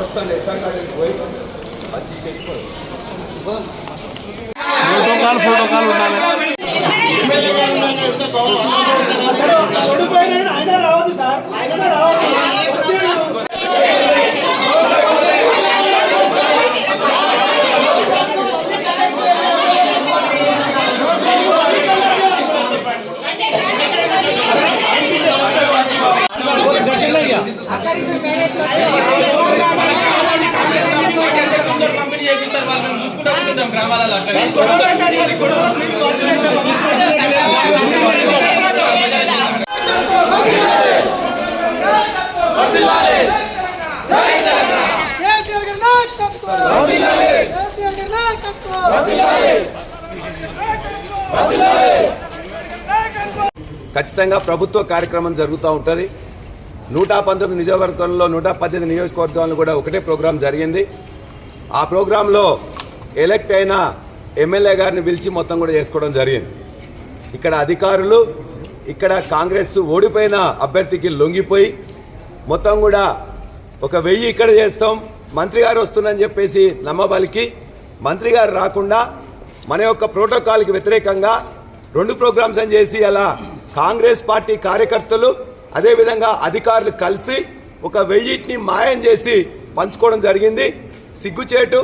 వస్తాను ఎస్ఆర్ గార్డెన్కి పోయి మంచి చేసుకోండి. ప్రోటోకాల్ ఆయన రావద్దు సార్, ఆయన రావద్దు. ఖచ్చితంగా ప్రభుత్వ కార్యక్రమం జరుగుతూ ఉంటుంది. 119 నియోజకవర్గంలో 118 నియోజకవర్గాల్లో కూడా ఒకటే ప్రోగ్రాం జరిగింది. ఆ ప్రోగ్రాంలో ఎలక్ట్ అయిన ఎమ్మెల్యే గారిని పిలిచి మొత్తం కూడా చేసుకోవడం జరిగింది. ఇక్కడ అధికారులు ఇక్కడ కాంగ్రెస్ ఓడిపోయిన అభ్యర్థికి లొంగిపోయి మొత్తం కూడా 1000 ఇక్కడ చేస్తాం, మంత్రి గారు వస్తున్నారని చెప్పేసి నమ్మబలికి మంత్రి గారు రాకుండా మన యొక్క ప్రోటోకాల్కి వ్యతిరేకంగా 2 ప్రోగ్రామ్స్ అని చేసి అలా కాంగ్రెస్ పార్టీ కార్యకర్తలు అదేవిధంగా అధికారులు కలిసి 1000ని మాయం చేసి పంచుకోవడం జరిగింది. సిగ్గుచేటు.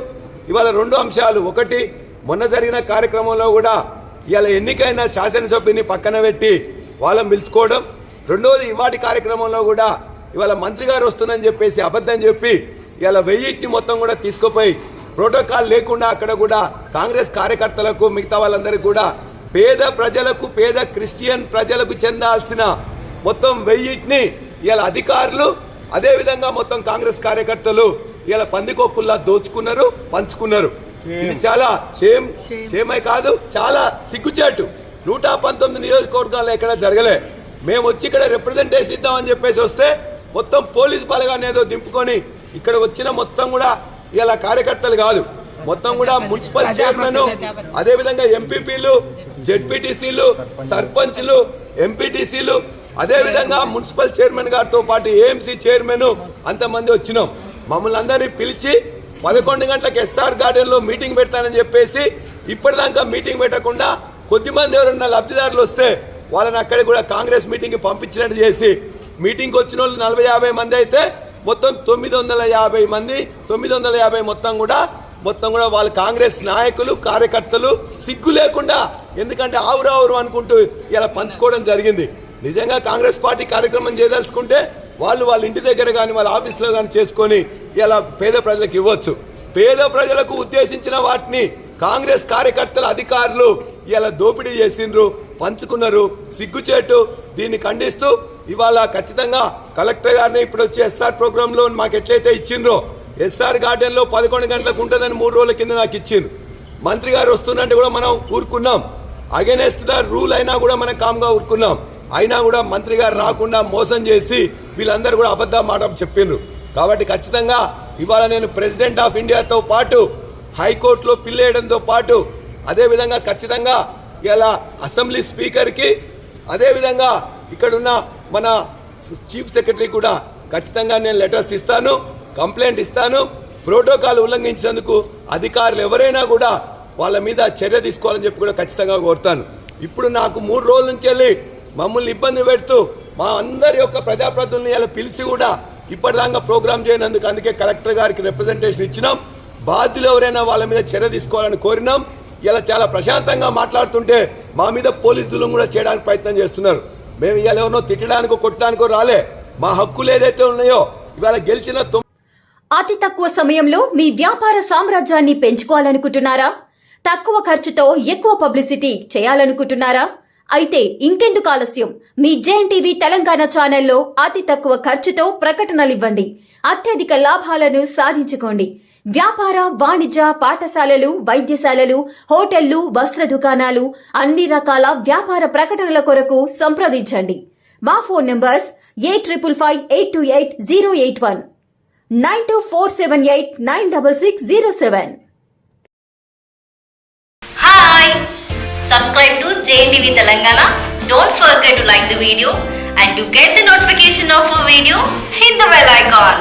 ఇవాళ 2 అంశాలు. ఒకటి, మొన్న జరిగిన కార్యక్రమంలో కూడా ఇవాళ ఎన్నికైన శాసనసభ్యుని పక్కన పెట్టి వాళ్ళని పిలుచుకోవడం. రెండవది, ఇవాటి కార్యక్రమంలో కూడా ఇవాళ మంత్రి గారు వస్తుందని చెప్పేసి అబద్ధం చెప్పి ఇవాళ 1000ని మొత్తం కూడా తీసుకుపోయి ప్రోటోకాల్ లేకుండా అక్కడ కూడా కాంగ్రెస్ కార్యకర్తలకు మిగతా వాళ్ళందరికీ కూడా పేద ప్రజలకు, పేద క్రిస్టియన్ ప్రజలకు చెందాల్సిన మొత్తం 1000ని ఇవాళ అధికారులు అదేవిధంగా మొత్తం కాంగ్రెస్ కార్యకర్తలు ఇలా పందికొక్కుల్లా దోచుకున్నారు, పంచుకున్నారు. ఇది చాలా షేమై కాదు, చాలా సిగ్గుచేటు. 119 నియోజకవర్గాల్లో ఎక్కడ జరగలే. మేము వచ్చి ఇక్కడ రిప్రజెంటేషన్ ఇద్దామని చెప్పేసి వస్తే మొత్తం పోలీస్ బలగాన్ని ఏదో దింపుకొని ఇక్కడ వచ్చిన మొత్తం కూడా ఇలా కార్యకర్తలు కాదు, మొత్తం కూడా మున్సిపల్ చైర్మన్, అదేవిధంగా ఎంపీపీలు, జెడ్పీటీసీలు, సర్పంచ్లు, ఎంపీటీసీలు, అదేవిధంగా మున్సిపల్ చైర్మన్ గారితో పాటు ఏఎంసీ చైర్మన్ అంతమంది వచ్చినాం. మమ్మల్ని అందరినీ పిలిచి 11 గంటలకు ఎస్ఆర్ గార్డెన్లో మీటింగ్ పెడతానని చెప్పేసి ఇప్పటిదాకా మీటింగ్ పెట్టకుండా కొద్దిమంది ఎవరన్నా లబ్ధిదారులు వస్తే వాళ్ళని అక్కడికి కూడా కాంగ్రెస్ మీటింగ్కి పంపించినట్టు చేసి మీటింగ్కి వచ్చిన వాళ్ళు 40-50 మంది అయితే మొత్తం 950 మంది, 950 మొత్తం కూడా వాళ్ళు కాంగ్రెస్ నాయకులు, కార్యకర్తలు సిగ్గు లేకుండా, ఎందుకంటే ఆవురు అనుకుంటూ ఇలా పంచుకోవడం జరిగింది. నిజంగా కాంగ్రెస్ పార్టీ కార్యక్రమం చేయదలుచుకుంటే వాళ్ళ ఇంటి దగ్గర కానీ వాళ్ళ ఆఫీసులో కానీ చేసుకొని ఇలా పేద ప్రజలకు ఇవ్వచ్చు. పేద ప్రజలకు ఉద్దేశించిన వాటిని కాంగ్రెస్ కార్యకర్తల అధికారులు ఇలా దోపిడీ చేసిండ్రు, పంచుకున్నారు. సిగ్గుచేటు. దీన్ని ఖండిస్తూ ఇవాళ ఖచ్చితంగా కలెక్టర్ గారిని ఇప్పుడు వచ్చి ఎస్ఆర్ ప్రోగ్రాంలో మాకు ఎట్లయితే ఇచ్చిండ్రో ఎస్ఆర్ గార్డెన్లో 11 గంటలకు ఉంటుందని 3 రోజుల కింద నాకు ఇచ్చిండ్రు. మంత్రి గారు వస్తున్నట్టు కూడా మనం ఊరుకున్నాం. అగెనెస్ట్ ద రూల్ అయినా కూడా మనం కామ్గా ఊరుకున్నాం. అయినా కూడా మంత్రి గారు రాకుండా మోసం చేసి వీళ్ళందరూ కూడా అబద్ధ మాట చెప్పిండ్రు. కాబట్టి ఖచ్చితంగా ఇవాళ నేను ప్రెసిడెంట్ ఆఫ్ ఇండియాతో పాటు హైకోర్టులో పిల్లేయడంతో పాటు అదేవిధంగా ఖచ్చితంగా ఇలా అసెంబ్లీ స్పీకర్కి అదేవిధంగా ఇక్కడున్న మన చీఫ్ సెక్రటరీ కూడా ఖచ్చితంగా నేను లెటర్స్ ఇస్తాను, కంప్లైంట్ ఇస్తాను. ప్రోటోకాల్ ఉల్లంఘించినందుకు అధికారులు ఎవరైనా కూడా వాళ్ళ మీద చర్య తీసుకోవాలని చెప్పి కూడా ఖచ్చితంగా కోరుతాను. ఇప్పుడు నాకు 3 రోజుల నుంచి వెళ్ళి మమ్మల్ని ఇబ్బంది పెడుతూ మా అందరి యొక్క ప్రజాప్రతినిధులను ఇలా పిలిచి కూడా ఇప్పటిదాకా ప్రోగ్రామ్ చేయనందుకు అందుకే కలెక్టర్ గారికి రిప్రజెంటేషన్ ఇచ్చినాం. బాధ్యులు ఎవరైనా వాళ్ళ మీద చర్య తీసుకోవాలని కోరినాం. ఇలా చాలా ప్రశాంతంగా మాట్లాడుతుంటే మా మీద పోలీసులు కూడా చేయడానికి ప్రయత్నం చేస్తున్నారు. మేము ఇవాళ ఎవరినో తిట్టడానికో కొట్టడానికో రాలే. మా హక్కులు ఏదైతే ఉన్నాయో ఇవాళ గెలిచిన అతి తక్కువ సమయంలో మీ వ్యాపార సామ్రాజ్యాన్ని పెంచుకోవాలనుకుంటున్నారా? తక్కువ ఖర్చుతో ఎక్కువ పబ్లిసిటీ చేయాలనుకుంటున్నారా? అయితే ఇంకెందుకు ఆలస్యం? మీ జేఎన్టీవీ తెలంగాణ ఛానల్లో అతి తక్కువ ఖర్చుతో ప్రకటనలివ్వండి. అత్యధిక లాభాలను సాధించుకోండి. వ్యాపార, వాణిజ్య, పాఠశాలలు, వైద్యశాలలు, హోటళ్లు, వస్త్ర దుకాణాలు, అన్ని రకాల వ్యాపార ప్రకటనల కొరకు సంప్రదించండి. మా phone numbers 8558288081 9247896607. Hi! Subscribe to JNTV Telangana. Don't forget to like the video and to get the notification of a video, hit the bell icon.